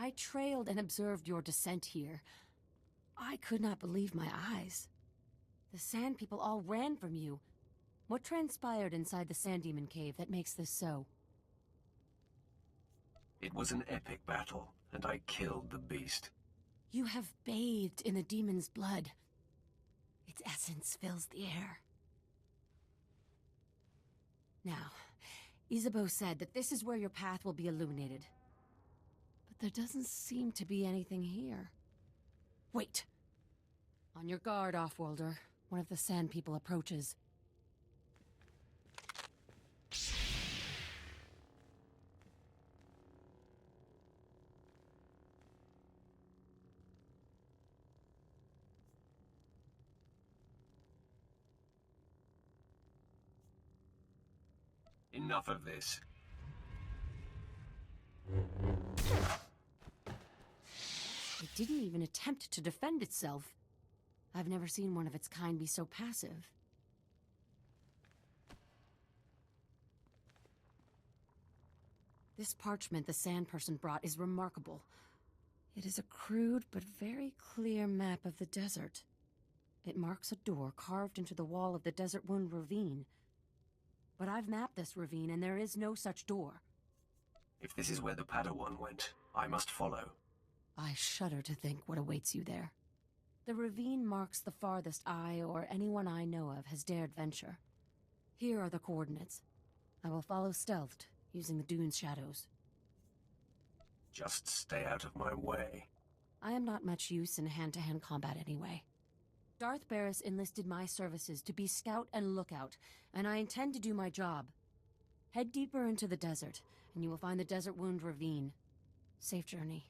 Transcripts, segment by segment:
I trailed and observed your descent here. I could not believe my eyes. The Sand People all ran from you. What transpired inside the Sand Demon Cave that makes this so? It was an epic battle, and I killed the beast. You have bathed in the demon's blood. Its essence fills the air. Now, Isabeau said that this is where your path will be illuminated. But there doesn't seem to be anything here. Wait! On your guard, Offworlder. One of the Sand People approaches. Enough of this. It didn't even attempt to defend itself. I've never seen one of its kind be so passive. This parchment the Sand Person brought is remarkable. It is a crude but very clear map of the desert. It marks a door carved into the wall of the Desert Wound Ravine. But I've mapped this ravine, and there is no such door. If this is where the Padawan went, I must follow. I shudder to think what awaits you there. The ravine marks the farthest I or anyone I know of has dared venture. Here are the coordinates. I will follow stealthed, using the dune's shadows. Just stay out of my way. I am not much use in hand-to-hand combat anyway. Darth Barris enlisted my services to be scout and lookout, and I intend to do my job. Head deeper into the desert, and you will find the Desert Wound Ravine. Safe journey.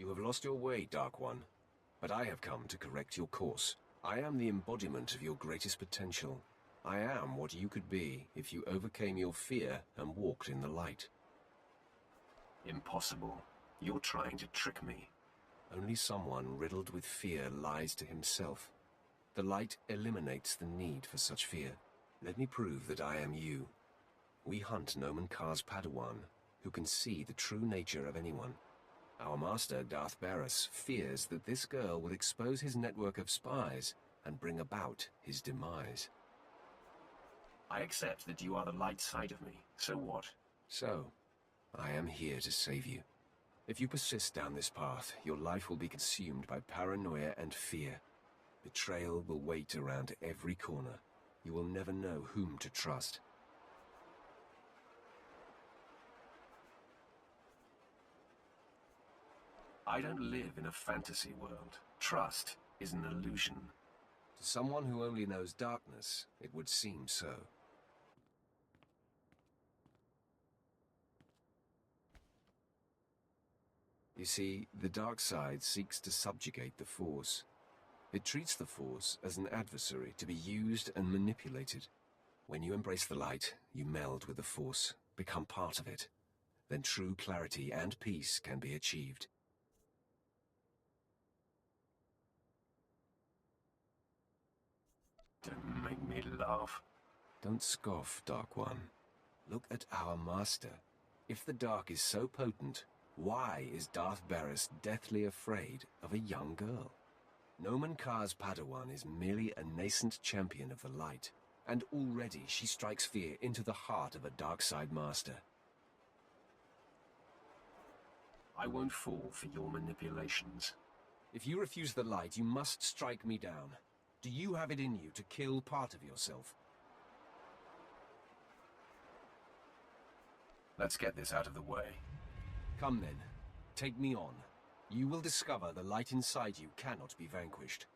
You have lost your way, Dark One, but I have come to correct your course. I am the embodiment of your greatest potential. I am what you could be if you overcame your fear and walked in the light. Impossible. You're trying to trick me. Only someone riddled with fear lies to himself. The light eliminates the need for such fear. Let me prove that I am you. We hunt Nomen Kar's Padawan, who can see the true nature of anyone. Our master, Darth Barris, fears that this girl will expose his network of spies and bring about his demise. I accept that you are the light side of me. So what? So, I am here to save you. If you persist down this path, your life will be consumed by paranoia and fear. Betrayal will wait around every corner. You will never know whom to trust. I don't live in a fantasy world. Trust is an illusion. To someone who only knows darkness, it would seem so. You see, the dark side seeks to subjugate the Force. It treats the Force as an adversary to be used and manipulated. When you embrace the light, you meld with the Force, become part of it. Then true clarity and peace can be achieved. Don't make me laugh. Don't scoff, Dark One. Look at our master. If the dark is so potent, why is Darth Barris deathly afraid of a young girl? Nomen Kar's Padawan is merely a nascent champion of the light, and already she strikes fear into the heart of a dark side master. I won't fall for your manipulations. If you refuse the light, you must strike me down. Do you have it in you to kill part of yourself? Let's get this out of the way. Come then, take me on. You will discover the light inside you cannot be vanquished.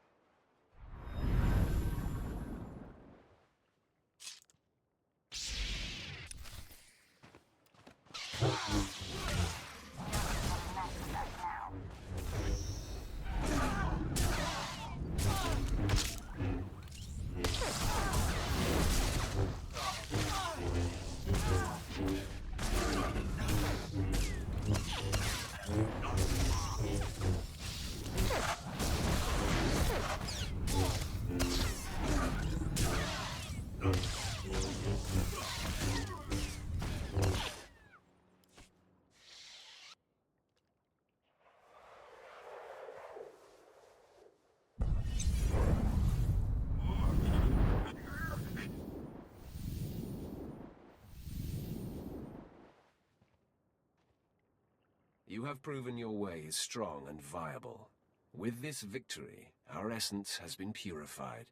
You have proven your way is strong and viable. With this victory, our essence has been purified.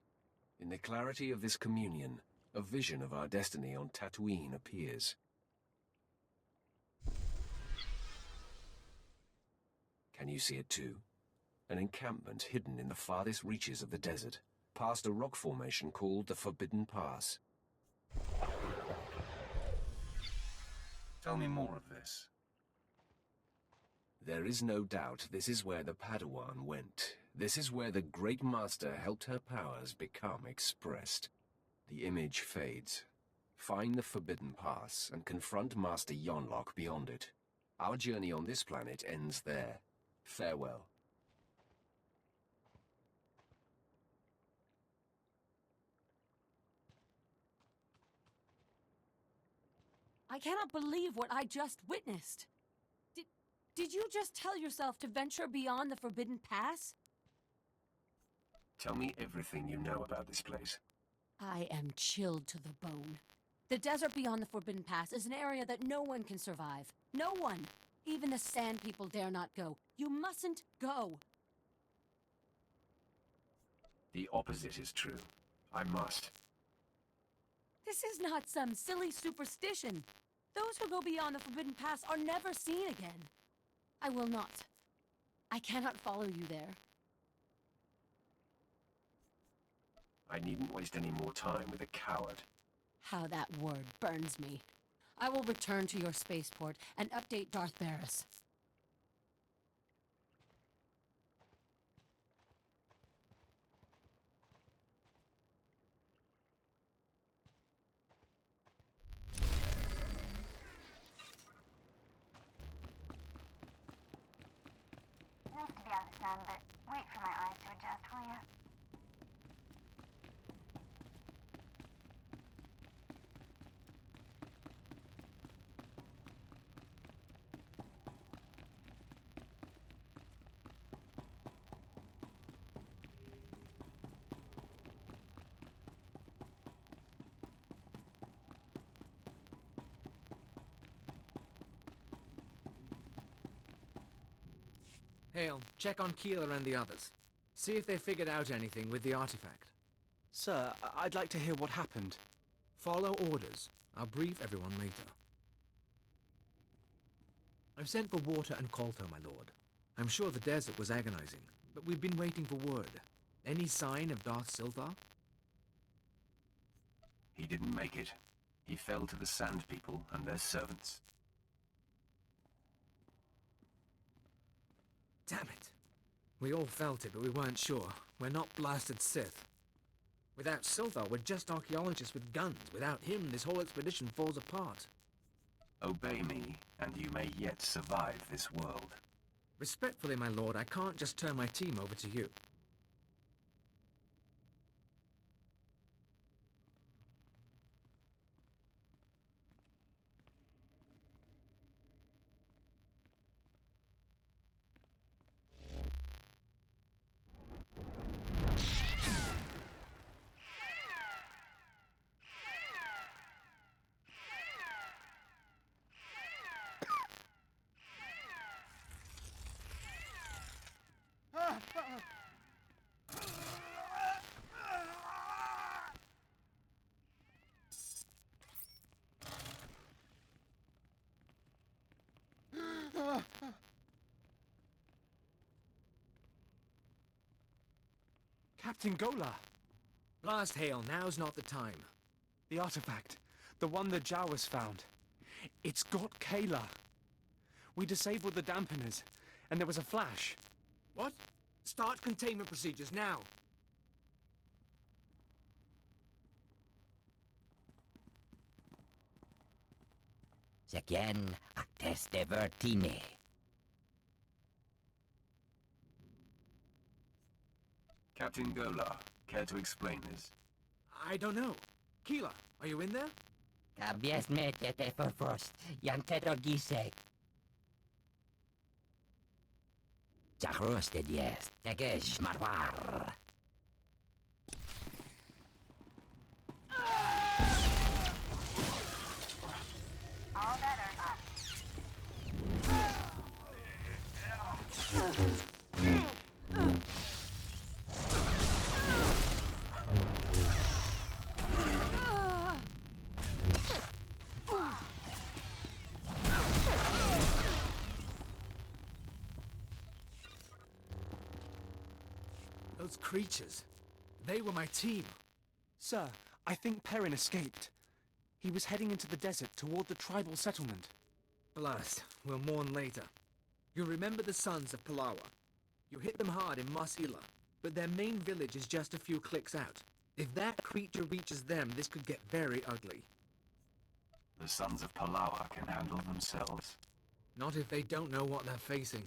In the clarity of this communion, a vision of our destiny on Tatooine appears. Can you see it too? An encampment hidden in the farthest reaches of the desert, past a rock formation called the Forbidden Pass. Tell me more of this. There is no doubt this is where the Padawan went. This is where the Great Master helped her powers become expressed. The image fades. Find the Forbidden Pass and confront Master Yonlock beyond it. Our journey on this planet ends there. Farewell. I cannot believe what I just witnessed. Did you just tell yourself to venture beyond the Forbidden Pass? Tell me everything you know about this place. I am chilled to the bone. The desert beyond the Forbidden Pass is an area that no one can survive. No one! Even the Sand People dare not go. You mustn't go! The opposite is true. I must. This is not some silly superstition. Those who go beyond the Forbidden Pass are never seen again. I will not. I cannot follow you there. I needn't waste any more time with a coward. How that word burns me. I will return to your spaceport and update Darth Barris. son, but wait for my eyes to adjust, will you? Hale, check on Keeler and the others. See if they figured out anything with the artifact. Sir, I'd like to hear what happened. Follow orders. I'll brief everyone later. I've sent for water and Kolto, my lord. I'm sure the desert was agonizing, but we've been waiting for word. Any sign of Darth Silthar? He didn't make it. He fell to the Sand People and their servants. Damn it. We all felt it, but we weren't sure. We're not blasted Sith. Without Silthar, we're just archaeologists with guns. Without him, this whole expedition falls apart. Obey me, and you may yet survive this world. Respectfully, my lord, I can't just turn my team over to you. Captain Gola! Blast Hale, now's not the time. The artifact. The one that Jawas found. It's got Kayla. We disabled the dampeners, and there was a flash. What? Start containment procedures now. Secien acteste vertine. Captain Golar, care to explain this? I don't know. Keeler, are you in there? Cabies metete for frost, yanteto gise. Jachroste dies, tegesh marwar. All better. Those creatures. They were my team. Sir, I think Perrin escaped. He was heading into the desert toward the tribal settlement. Blast. We'll mourn later. You remember the sons of Palawa. You hit them hard in Mos Ila, but their main village is just a few clicks out. If that creature reaches them, this could get very ugly. The sons of Palawa can handle themselves. Not if they don't know what they're facing.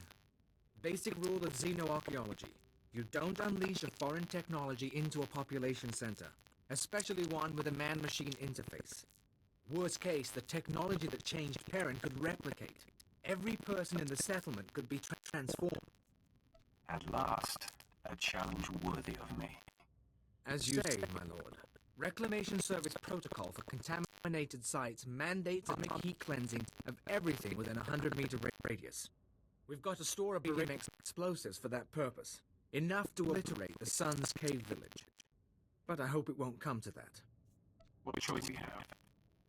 Basic rule of xenoarchaeology. You don't unleash a foreign technology into a population center, especially one with a man-machine interface. Worst case, the technology that changed Perrin could replicate. Every person in the settlement could be transformed. At last, a challenge worthy of me. As you say, my lord. Reclamation Service protocol for contaminated sites mandates atomic heat cleansing of everything within a 100-meter radius. We've got to store a big explosives for that purpose. Enough to obliterate the Sun's Cave village. But I hope it won't come to that. What choice we have?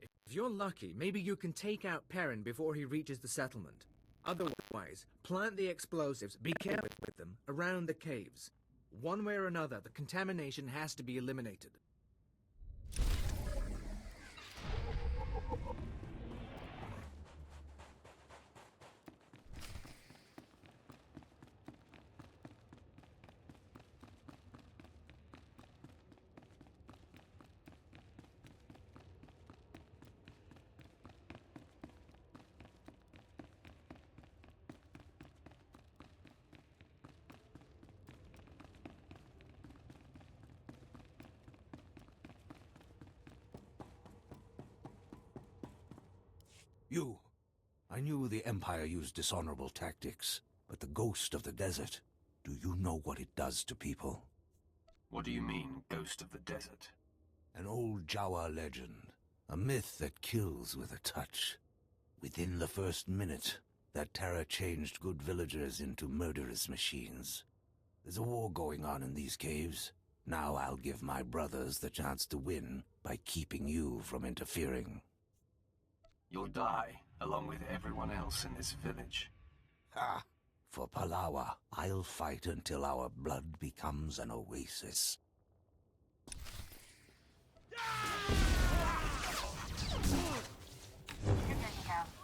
If you're lucky, maybe you can take out Perrin before he reaches the settlement. Otherwise, plant the explosives, be careful with them, around the caves. One way or another, the contamination has to be eliminated. You. I knew the Empire used dishonorable tactics, but the ghost of the desert, do you know what it does to people? What do you mean, ghost of the desert? An old Jawa legend. A myth that kills with a touch. Within the first minute, that terror changed good villagers into murderous machines. There's a war going on in these caves. Now I'll give my brothers the chance to win by keeping you from interfering. You'll die, along with everyone else in this village. Ha! For Palawa, I'll fight until our blood becomes an oasis. You're good to go.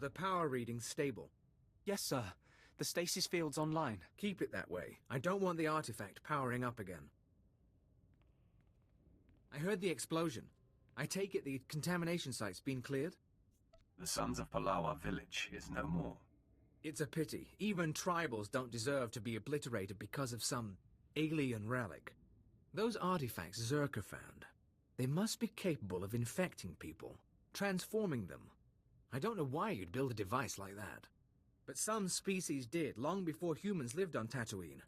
Are the power readings stable? Yes, sir. The stasis field's online. Keep it that way. I don't want the artifact powering up again. I heard the explosion. I take it the contamination site's been cleared? The Sons of Palawa village is no more. It's a pity. Even tribals don't deserve to be obliterated because of some alien relic. Those artifacts Zerka found, they must be capable of infecting people, transforming them. I don't know why you'd build a device like that. But some species did, long before humans lived on Tatooine.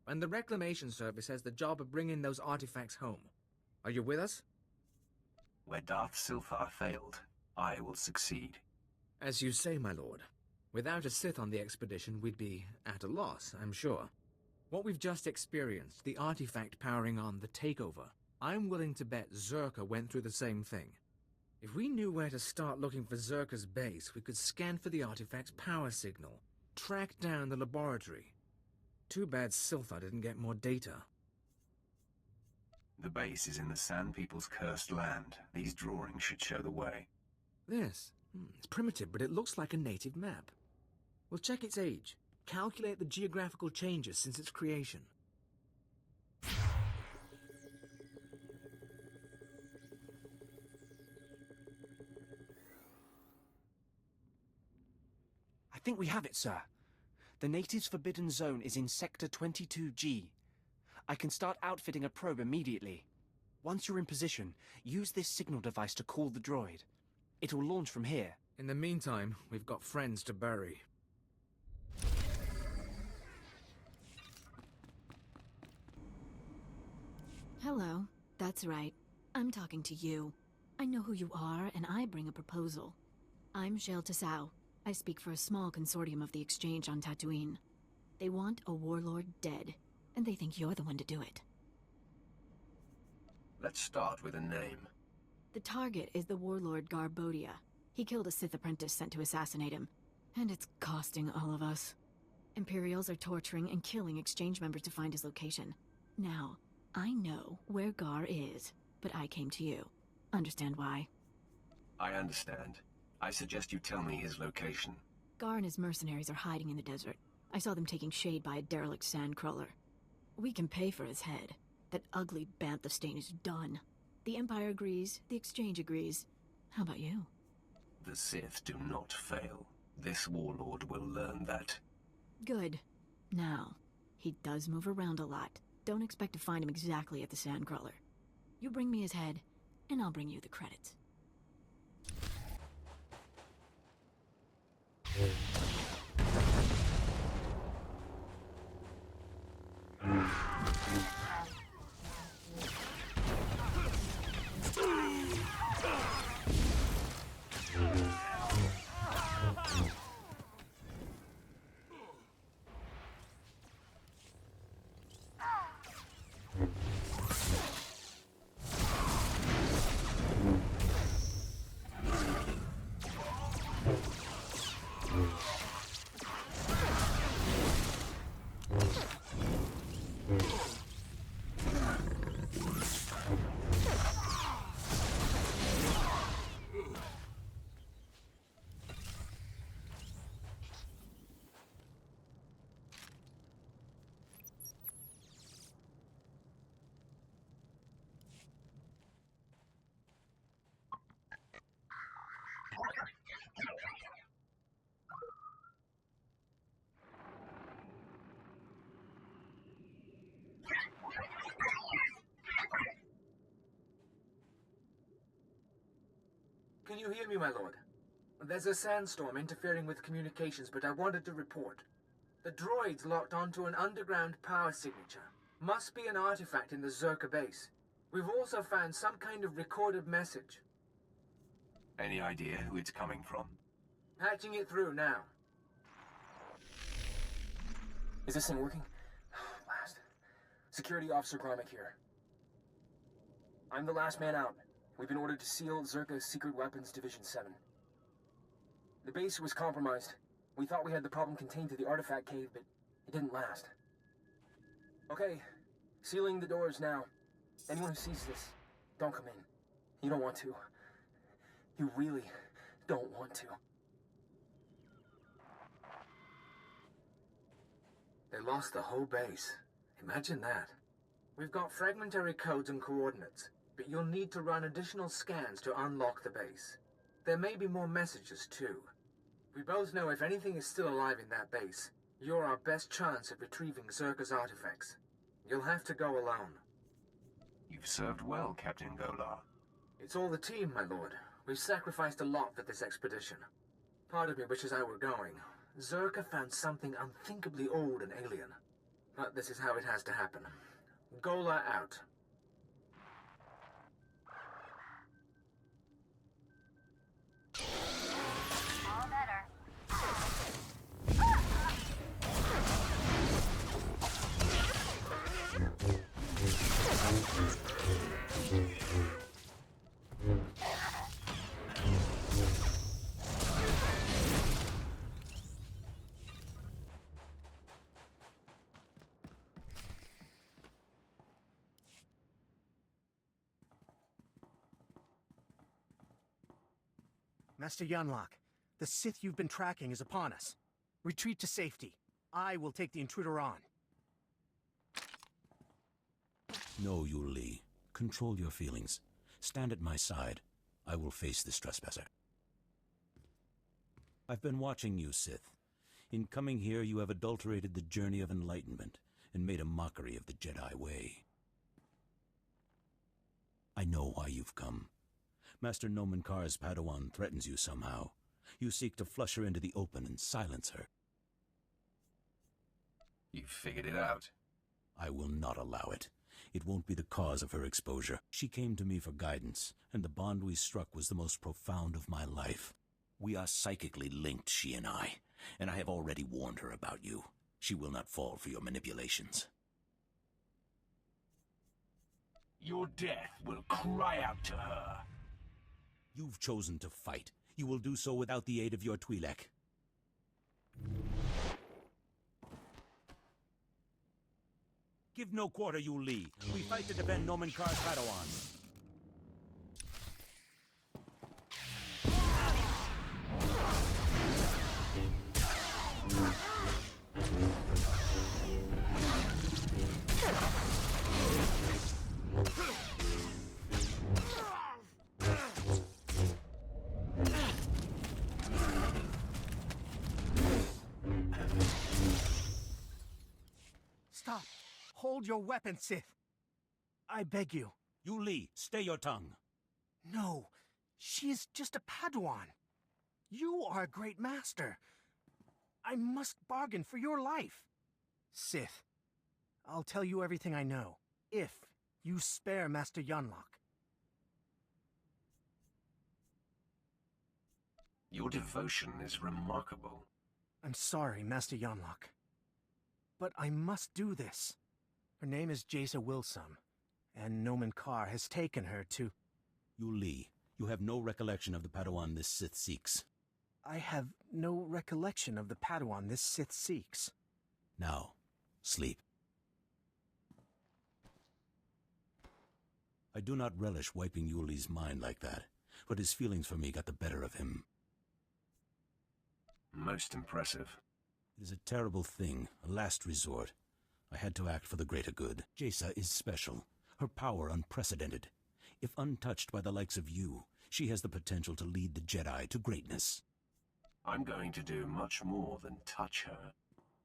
And the Reclamation Service has the job of bringing those artifacts home. Are you with us? Where Darth Silthar failed, I will succeed. As you say, my lord. Without a Sith on the expedition, we'd be at a loss, I'm sure. What we've just experienced, the artifact powering on the takeover, I'm willing to bet Zerka went through the same thing. If we knew where to start looking for Zerka's base, we could scan for the artifact's power signal, track down the laboratory. Too bad Silthar didn't get more data. The base is in the Sand People's cursed land. These drawings should show the way. This? It's primitive, but it looks like a native map. We'll check its age, calculate the geographical changes since its creation. I think we have it, sir. The natives' forbidden zone is in Sector 22G. I can start outfitting a probe immediately. Once you're in position, use this signal device to call the droid. It'll launch from here. In the meantime, we've got friends to bury. Hello. That's right. I'm talking to you. I know who you are, and I bring a proposal. I'm Shale Tassau. I speak for a small consortium of the Exchange on Tatooine. They want a warlord dead, and they think you're the one to do it. Let's start with a name. The target is the warlord Garbodia. He killed a Sith apprentice sent to assassinate him, and it's costing all of us. Imperials are torturing and killing Exchange members to find his location. Now, I know where Gar is, but I came to you. Understand why? I understand. I suggest you tell me his location. Gar and his mercenaries are hiding in the desert. I saw them taking shade by a derelict sandcrawler. We can pay for his head. That ugly bantha stain is done. The Empire agrees, the Exchange agrees. How about you? The Sith do not fail. This warlord will learn that. Good. Now, he does move around a lot. Don't expect to find him exactly at the sandcrawler. You bring me his head, and I'll bring you the credits. Can you hear me, my lord? There's a sandstorm interfering with communications, but I wanted to report. The droid's locked onto an underground power signature. Must be an artifact in the Zerka base. We've also found some kind of recorded message. Any idea who it's coming from? Patching it through now. Is this thing working? Blast. Security Officer Gromick here. I'm the last man out. We've been ordered to seal Zerka's Secret Weapons Division 7. The base was compromised. We thought we had the problem contained to the artifact cave, but it didn't last. Okay, sealing the doors now. Anyone who sees this, don't come in. You don't want to. You really don't want to. They lost the whole base. Imagine that. We've got fragmentary codes and coordinates, but you'll need to run additional scans to unlock the base. There may be more messages, too. We both know if anything is still alive in that base, you're our best chance at retrieving Zerka's artifacts. You'll have to go alone. You've served well, Captain Golar. It's all the team, my lord. We've sacrificed a lot for this expedition. Part of me wishes I were going. Zerka found something unthinkably old and alien. But this is how it has to happen. Golar out. All better. Master Yunlock, the Sith you've been tracking is upon us. Retreat to safety. I will take the intruder on. No, Yu Li. Control your feelings. Stand at my side. I will face this trespasser. I've been watching you, Sith. In coming here, you have adulterated the journey of enlightenment and made a mockery of the Jedi way. I know why you've come. Master Nomen Kar's Padawan threatens you somehow. You seek to flush her into the open and silence her. You've figured it out. I will not allow it. It won't be the cause of her exposure. She came to me for guidance, and the bond we struck was the most profound of my life. We are psychically linked, she and I have already warned her about you. She will not fall for your manipulations. Your death will cry out to her. You've chosen to fight. You will do so without the aid of your Twi'lek. Give no quarter, Yu Li. We fight to defend Nomen Kar's Padawan. Stop! Hold your weapon, Sith! I beg you. Yu Li, stay your tongue. No, she is just a Padawan. You are a great master. I must bargain for your life. Sith, I'll tell you everything I know, if you spare Master Yunlock. Your devotion is remarkable. I'm sorry, Master Yunlock. But I must do this. Her name is Jaisa Wilsum, and Nomen Kar has taken her to... Yu Li, you have no recollection of the Padawan this Sith seeks. I have no recollection of the Padawan this Sith seeks. Now, sleep. I do not relish wiping Yu Li's mind like that, but his feelings for me got the better of him. Most impressive. It is a terrible thing, a last resort. I had to act for the greater good. Jaisa is special, her power unprecedented. If untouched by the likes of you, she has the potential to lead the Jedi to greatness. I'm going to do much more than touch her.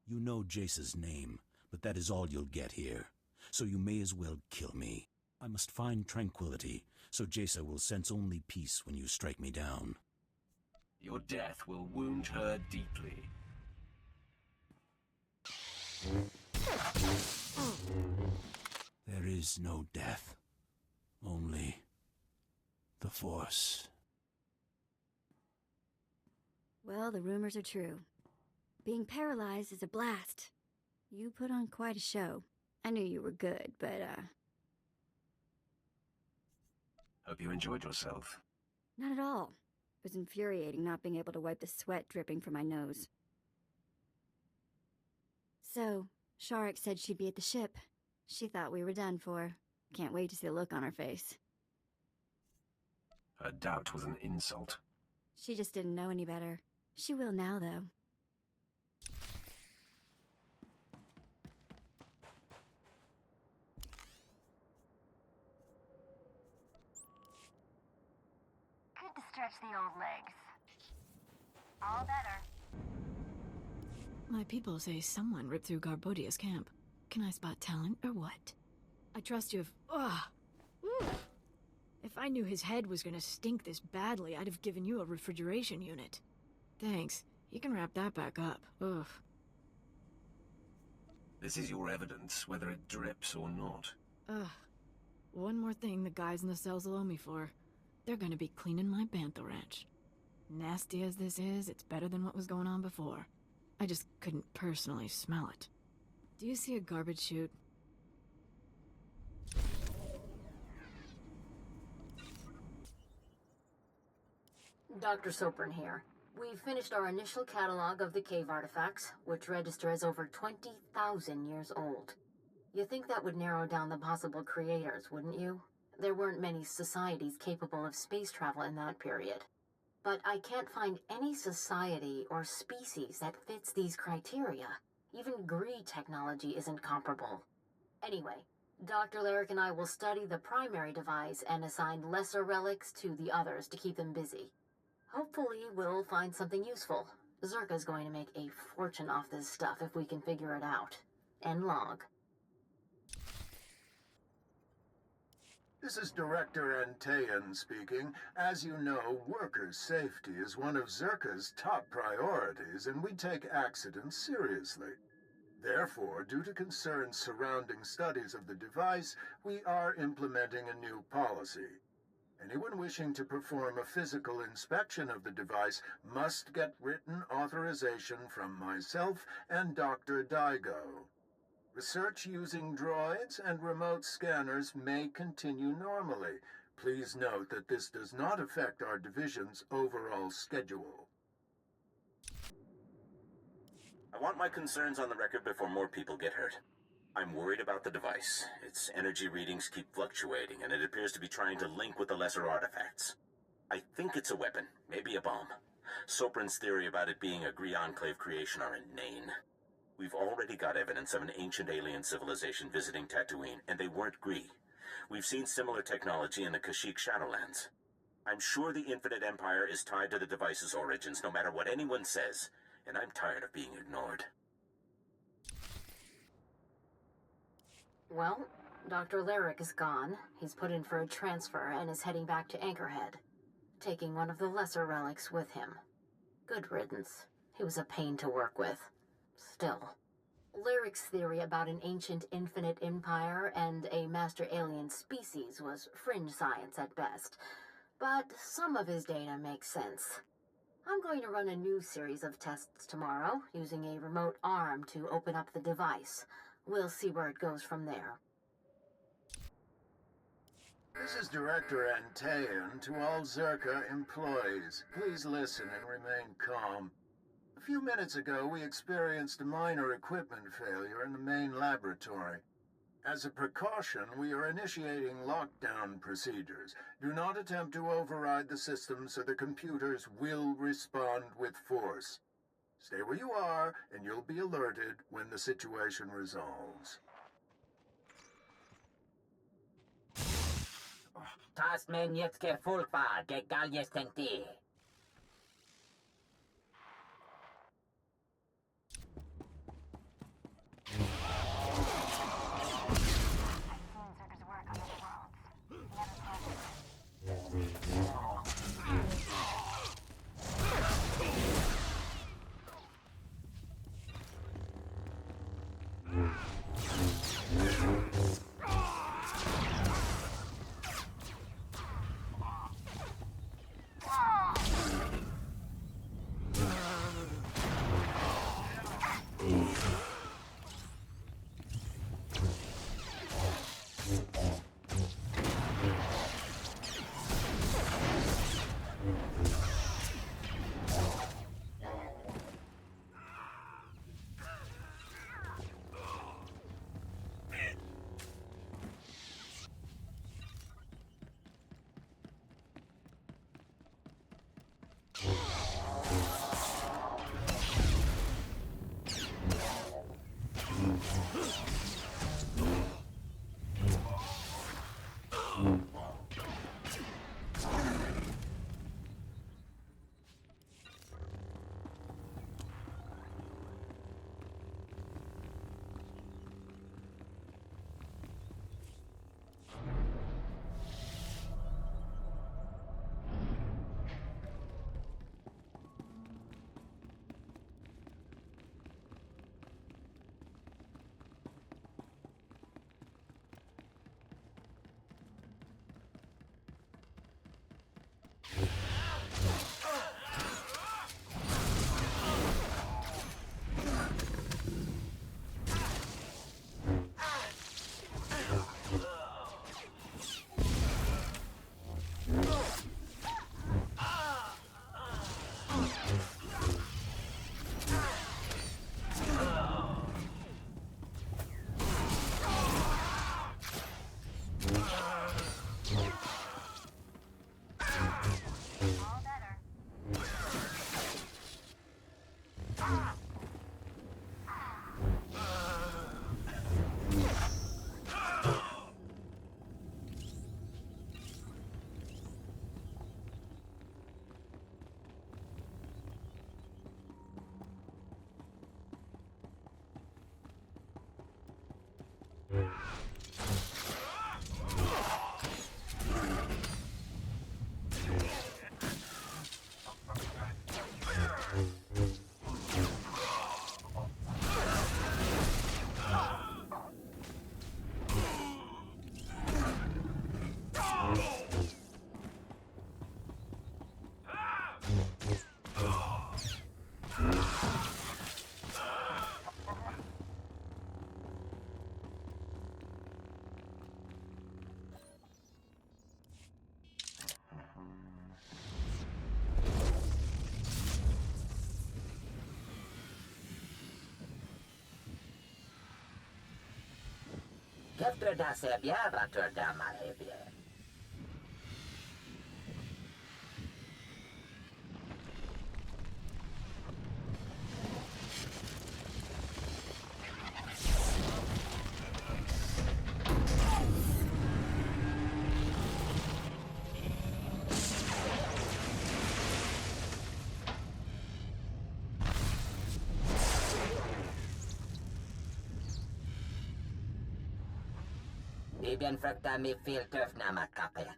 You know Jaisa's name, but that is all you'll get here. So you may as well kill me. I must find tranquility, so Jaisa will sense only peace when you strike me down. Your death will wound her deeply. There is no death, only the Force. Well, the rumors are true. Being paralyzed is a blast. You put on quite a show. I knew you were good, but, Hope you enjoyed yourself. not at all. It was infuriating not being able to wipe the sweat dripping from my nose. So, Sharik said she'd be at the ship. She thought we were done for. Can't wait to see the look on her face. Her doubt was an insult. She just didn't know any better. She will now, though. Good to stretch the old legs. All better. My people say someone ripped through Garbodia's camp. Can I spot talent or what? I trust you if... Ugh! Oof. If I knew his head was gonna stink this badly, I'd have given you a refrigeration unit. Thanks. You can wrap that back up. Ugh. This is your evidence, whether it drips or not. Ugh. One more thing the guys in the cells will owe me for. They're gonna be cleaning my bantha ranch. Nasty as this is, it's better than what was going on before. I just couldn't personally smell it. Do you see a garbage chute? Dr. Sopran here. We've finished our initial catalog of the cave artifacts, which register as over 20,000 years old. You think that would narrow down the possible creators, wouldn't you? There weren't many societies capable of space travel in that period. But I can't find any society or species that fits these criteria. Even Gree technology isn't comparable. Anyway, Dr. Lyric and I will study the primary device and assign lesser relics to the others to keep them busy. Hopefully, we'll find something useful. Zerka's going to make a fortune off this stuff if we can figure it out. End log. This is Director Antaean speaking. As you know, worker safety is one of Zerka's top priorities, and we take accidents seriously. Therefore, due to concerns surrounding studies of the device, we are implementing a new policy. Anyone wishing to perform a physical inspection of the device must get written authorization from myself and Dr. Daigo. Research using droids and remote scanners may continue normally. Please note that this does not affect our division's overall schedule. I want my concerns on the record before more people get hurt. I'm worried about the device. Its energy readings keep fluctuating, and it appears to be trying to link with the lesser artifacts. I think it's a weapon, maybe a bomb. Sopran's theory about it being a Gree Enclave creation are inane. We've already got evidence of an ancient alien civilization visiting Tatooine, and they weren't Gree. We've seen similar technology in the Kashyyyk Shadowlands. I'm sure the Infinite Empire is tied to the device's origins, no matter what anyone says, and I'm tired of being ignored. Well, Dr. Lyric is gone. He's put in for a transfer and is heading back to Anchorhead, taking one of the lesser relics with him. Good riddance. He was a pain to work with. Still, Lyric's theory about an ancient infinite empire and a master alien species was fringe science at best, but some of his data makes sense. I'm going to run a new series of tests tomorrow, using a remote arm to open up the device. We'll see where it goes from there. This is Director Antaean to all Zerka employees. Please listen and remain calm. A few minutes ago, we experienced a minor equipment failure in the main laboratory. As a precaution, we are initiating lockdown procedures. Do not attempt to override the system, so the computers will respond with force. Stay where you are, and you'll be alerted when the situation resolves. Tas men jetske fulpa, ge galjes tenti. Efter det ser bjära tördammar hebje. Bibeln fruktar mig fel töfnammarkappe.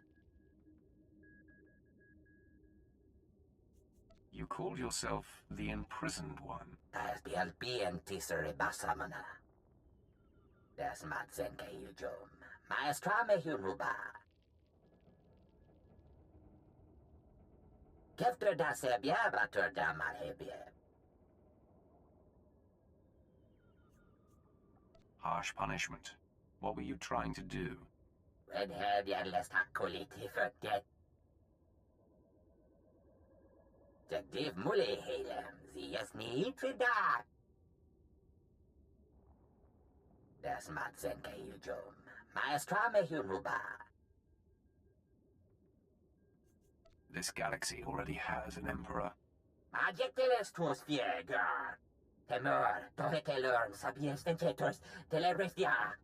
You called yourself the Imprisoned One. Täs bien tisere basamana. Täs matsen keijum. Maestrame hunuba. Keftre da se bjära tördammar hebje. Harsh punishment. What were you trying to do? Redhead jällest hakkoliti föttet. Jagdiv muli heilem, zias ni itridat. Das matsen keijum. Maestrame hunuba. This galaxy already has an emperor. Adjectives tuos fiegar. Temor, tohetelorm, sapiens vencetos, telebristia.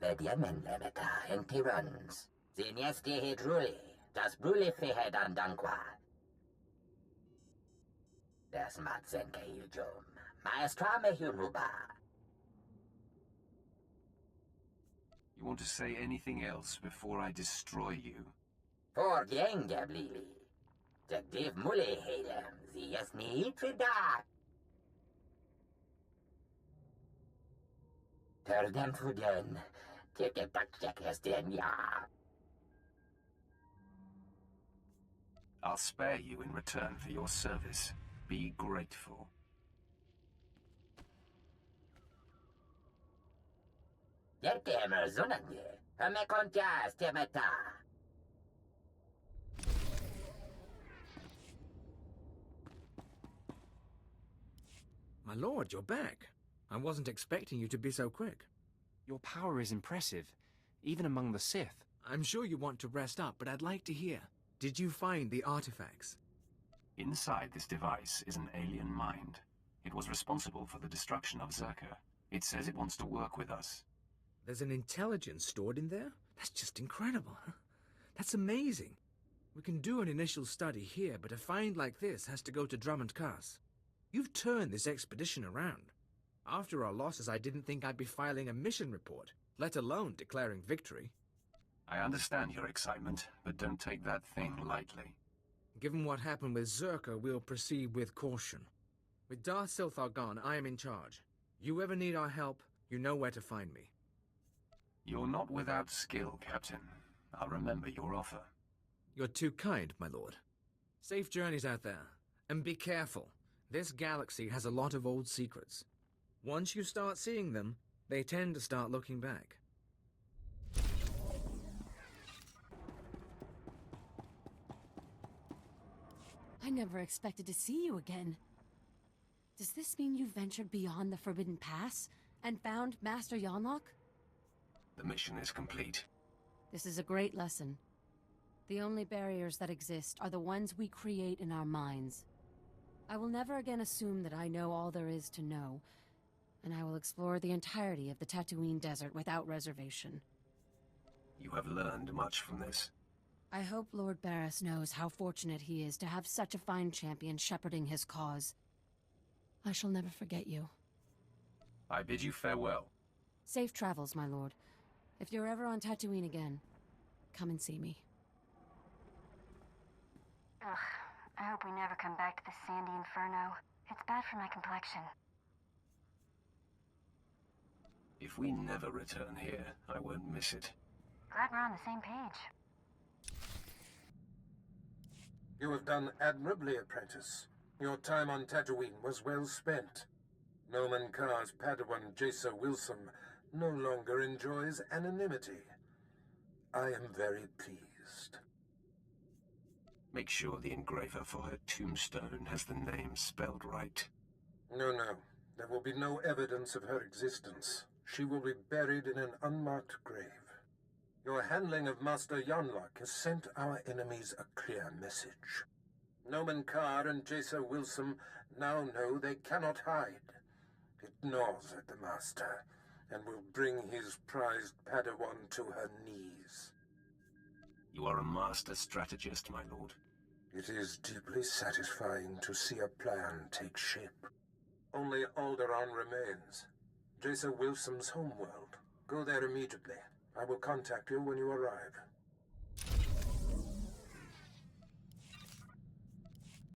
Vediamen lemeta en tirans. Zinesti hidruli, das bruli fihed andanqua. Das matsen keijum, maestra mehunuba. You want to say anything else before I destroy you? For genge blili. Jagdiv muli helem, ziesni tridat. Terdem fuden, tike takjek esten ya. I'll spare you in return for your service. Be grateful. Yetemer zunanje, me kontas temeta. My lord, you're back. I wasn't expecting you to be so quick. Your power is impressive, even among the Sith. I'm sure you want to rest up, but I'd like to hear. Did you find the artifacts? Inside this device is an alien mind. It was responsible for the destruction of Zerka. It says it wants to work with us. There's an intelligence stored in there? That's just incredible. That's amazing. We can do an initial study here, but a find like this has to go to Drummond Cars. You've turned this expedition around. After our losses, I didn't think I'd be filing a mission report, let alone declaring victory. I understand your excitement, but don't take that thing lightly. Given what happened with Zerka, we'll proceed with caution. With Darth Silthar gone, I am in charge. You ever need our help, you know where to find me. You're not without skill, Captain. I'll remember your offer. You're too kind, my lord. Safe journeys out there. And be careful. This galaxy has a lot of old secrets. Once you start seeing them, they tend to start looking back. I never expected to see you again. Does this mean you ventured beyond the Forbidden Pass and found Master Yonlock? The mission is complete. This is a great lesson. The only barriers that exist are the ones we create in our minds. I will never again assume that I know all there is to know, and I will explore the entirety of the Tatooine desert without reservation. You have learned much from this. I hope Lord Barris knows how fortunate he is to have such a fine champion shepherding his cause. I shall never forget you. I bid you farewell. Safe travels, my lord. If you're ever on Tatooine again, come and see me. Ugh, I hope we never come back to the sandy inferno. It's bad for my complexion. If we never return here, I won't miss it. Glad we're on the same page. You have done admirably, apprentice. Your time on Tatooine was well spent. Noman Carr's Padawan Jaisa Wilson no longer enjoys anonymity. I am very pleased. Make sure the engraver for her tombstone has the name spelled right. No. There will be no evidence of her existence. She will be buried in an unmarked grave. Your handling of Master Yonlock has sent our enemies a clear message. Noman Carr and Jaisa Wilson now know they cannot hide. It gnaws at the Master, and will bring his prized Padawan to her knees. You are a master strategist, my lord. It is deeply satisfying to see a plan take shape. Only Alderaan remains. Jaisa Wilson's homeworld. Go there immediately. I will contact you when you arrive.